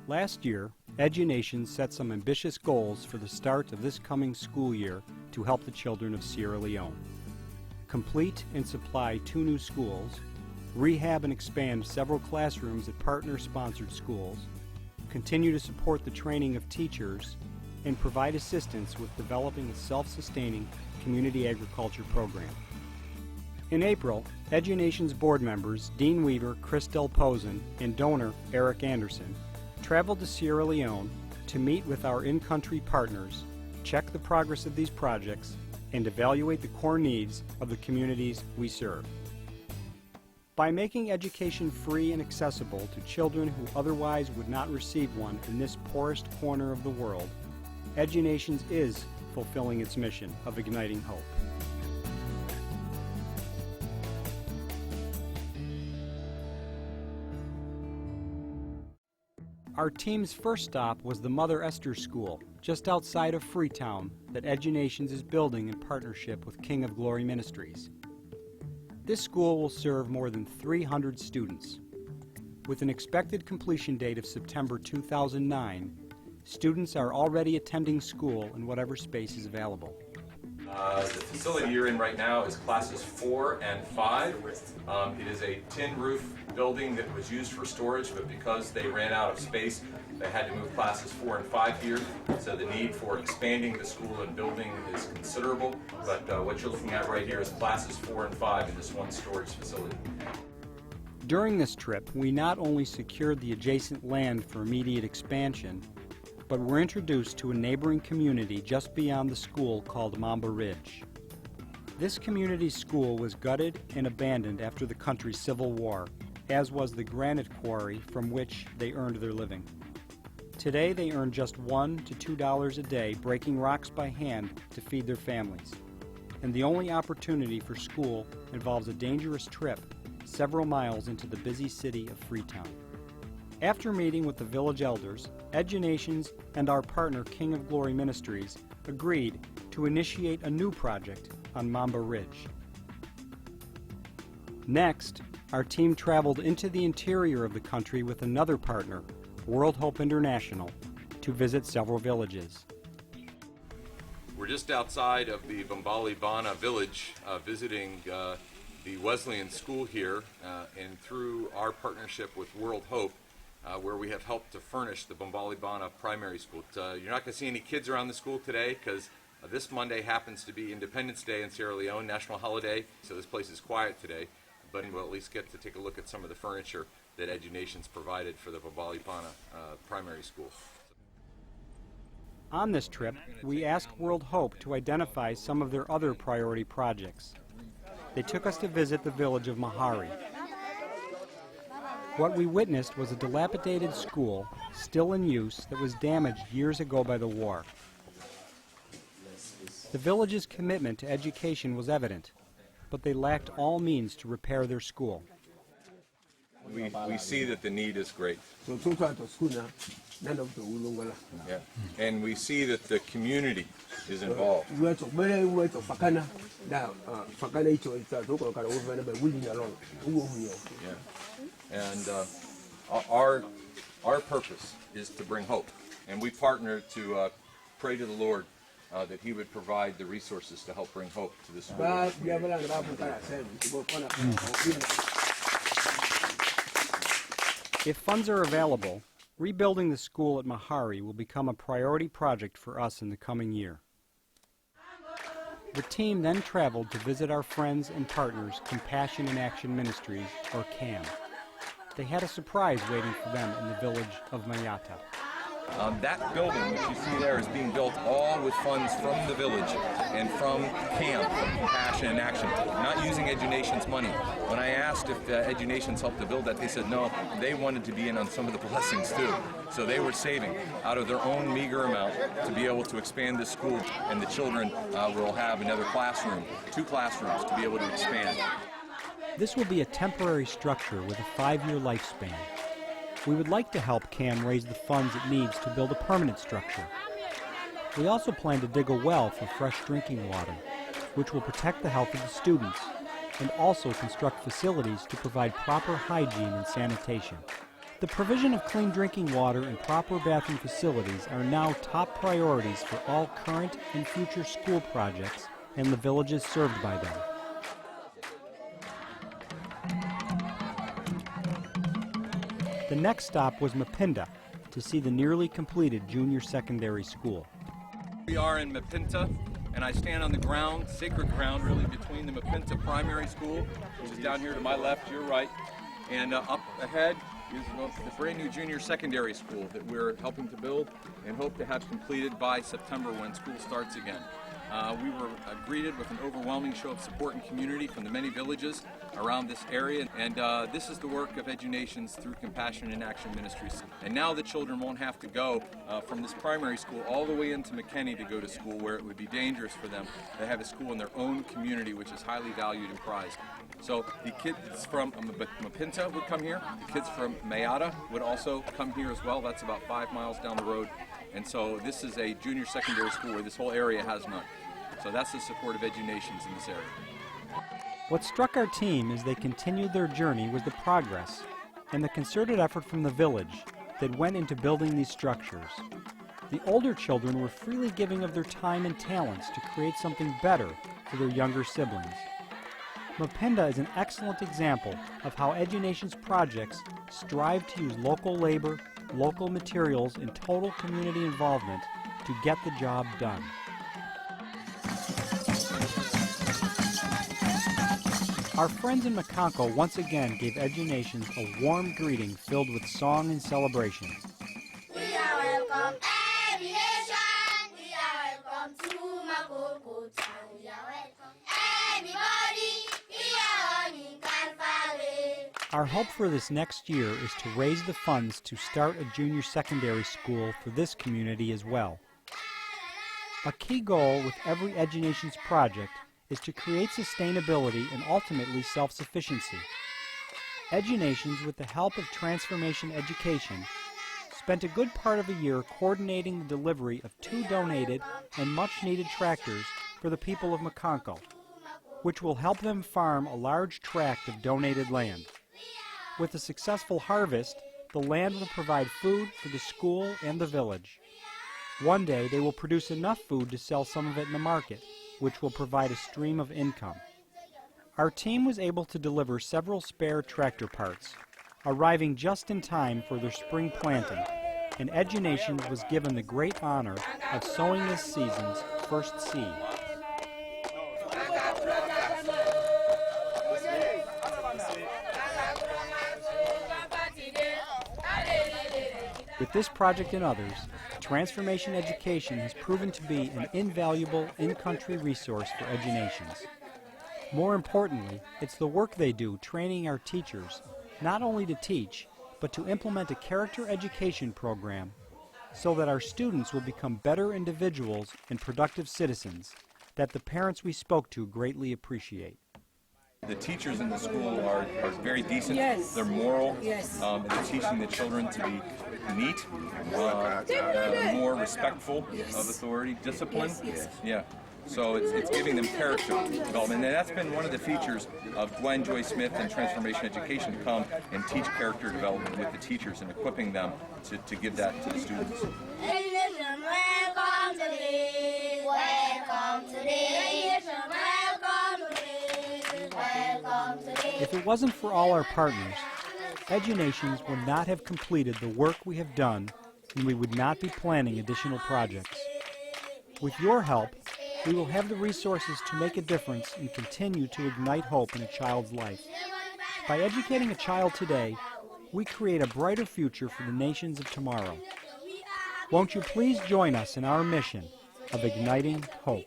Last year, Edunations set some ambitious goals for the start of this coming school year to help the children of Sierra Leone. Complete and supply 2 new schools, rehab and expand several classrooms at partner-sponsored schools, continue to support the training of teachers, and provide assistance with developing a self-sustaining community agriculture program. In April, Edunations board members Dean Weaver, Chris Del Posen, and donor Eric Anderson traveled to Sierra Leone to meet with our in-country partners, check the progress of these projects, and evaluate the core needs of the communities we serve. By making education free and accessible to children who otherwise would not receive one in this poorest corner of the world, Edunations is fulfilling its mission of igniting hope. Our team's first stop was the Mother Esther School, just outside of Freetown, that Edunations is building in partnership with King of Glory Ministries. This school will serve more than 300 students. With an expected completion date of September 2009, students are already attending school in whatever space is available. The facility you're in right now is classes 4 and 5. It is a tin roof building that was used for storage, but because they ran out of space, they had to move classes 4 and 5 here. So the need for expanding the school and building is considerable, but what you're looking at right here is classes 4 and 5 in this one storage facility. During this trip, we not only secured the adjacent land for immediate expansion, but were introduced to a neighboring community just beyond the school called Mamba Ridge. This community school was gutted and abandoned after the country's Civil War, as was the granite quarry from which they earned their living. Today they earn just $1 to $2 a day breaking rocks by hand to feed their families, and the only opportunity for school involves a dangerous trip several miles into the busy city of Freetown. After meeting with the village elders, Edunations and our partner King of Glory Ministries agreed to initiate a new project on Mamba Ridge. Next, our team traveled into the interior of the country with another partner, World Hope International, to visit several villages. We're just outside of the Bombali Bana village visiting the Wesleyan school here, and through our partnership with World Hope, where we have helped to furnish the Bombali Bana primary school. You're not going to see any kids around the school today because this Monday happens to be Independence Day in Sierra Leone, national holiday, so this place is quiet today, but we'll at least get to take a look at some of the furniture that Edunations provided for the Bombali Bana primary school. On this trip, we asked World Hope to identify some of their other priority projects. They took us to visit the village of Mahari. What we witnessed was a dilapidated school, still in use, that was damaged years ago by the war. The village's commitment to education was evident, but they lacked all means to repair their school. We see that the need is great. Yeah. And we see that the community is involved. Yeah. And our purpose is to bring hope, and we partner to pray to the Lord that He would provide the resources to help bring hope to this school. If funds are available, rebuilding the school at Mahari will become a priority project for us in the coming year. The team then traveled to visit our friends and partners Compassion in Action Ministries, or CAM. They had a surprise waiting for them in the village of Mayata. That building that you see there is being built all with funds from the village and from CAM, from Compassion in Action, not using Edunations money. When I asked if Edunations helped to build that, they said no, they wanted to be in on some of the blessings too. So they were saving out of their own meager amount to be able to expand this school, and the children will have another classroom, 2 classrooms to be able to expand. This will be a temporary structure with a 5-year lifespan. We would like to help CAM raise the funds it needs to build a permanent structure. We also plan to dig a well for fresh drinking water, which will protect the health of the students, and also construct facilities to provide proper hygiene and sanitation. The provision of clean drinking water and proper bathroom facilities are now top priorities for all current and future school projects and the villages served by them. The next stop was Mapinda to see the nearly completed junior secondary school. We are in Mapinta, and I stand on the ground, sacred ground really, between the Mapinta Primary School, which is down here to my left, your right, and up ahead is the brand new junior secondary school that we're helping to build and hope to have completed by September when school starts again. We were greeted with an overwhelming show of support and community from the many villages around this area, and this is the work of Edunations through Compassion in Action Ministries. And now the children won't have to go from this primary school all the way into McKinney to go to school, where it would be dangerous for them. They have a school in their own community, which is highly valued and prized. So the kids from Mapinta would come here. The kids from Mayata would also come here as well. That's about 5 miles down the road. And so this is a junior secondary school where this whole area has none. So that's the support of Edunations in this area. What struck our team as they continued their journey was the progress and the concerted effort from the village that went into building these structures. The older children were freely giving of their time and talents to create something better for their younger siblings. Mapinda is an excellent example of how Edunations projects strive to use local labor, local materials, and total community involvement to get the job done. Our friends in Macanco once again gave Edunations a warm greeting filled with song and celebration. We are welcome, Education. We are welcome to Macanco town. We are welcome, everybody. We are in Calvary. Our hope for this next year is to raise the funds to start a junior secondary school for this community as well. A key goal with every Edunations project is to create sustainability and ultimately self-sufficiency. Edunations, with the help of Transformation Education, spent a good part of a year coordinating the delivery of 2 donated and much-needed tractors for the people of Macanco, which will help them farm a large tract of donated land. With a successful harvest, the land will provide food for the school and the village. One day they will produce enough food to sell some of it in the market, which will provide a stream of income. Our team was able to deliver several spare tractor parts, arriving just in time for their spring planting, and Edunations was given the great honor of sowing this season's first seed. With this project and others, Transformation Education has proven to be an invaluable in-country resource for Edunations. More importantly, it's the work they do training our teachers, not only to teach, but to implement a character education program so that our students will become better individuals and productive citizens that the parents we spoke to greatly appreciate. The teachers in the school are very decent. Yes. They're moral. Yes. They're teaching the children to be neat, more respectful of authority, discipline. Yes. Yeah. So it's giving them character development, and that's been one of the features of Gwen Joy Smith and Transformation Education, to come and teach character development with the teachers and equipping them to give that to the students. Education, welcome today. Welcome today. Education, welcome today. Welcome today. If it wasn't for all our partners, Edunations would not have completed the work we have done, and we would not be planning additional projects. With your help, we will have the resources to make a difference and continue to ignite hope in a child's life. By educating a child today, we create a brighter future for the nations of tomorrow. Won't you please join us in our mission of igniting hope?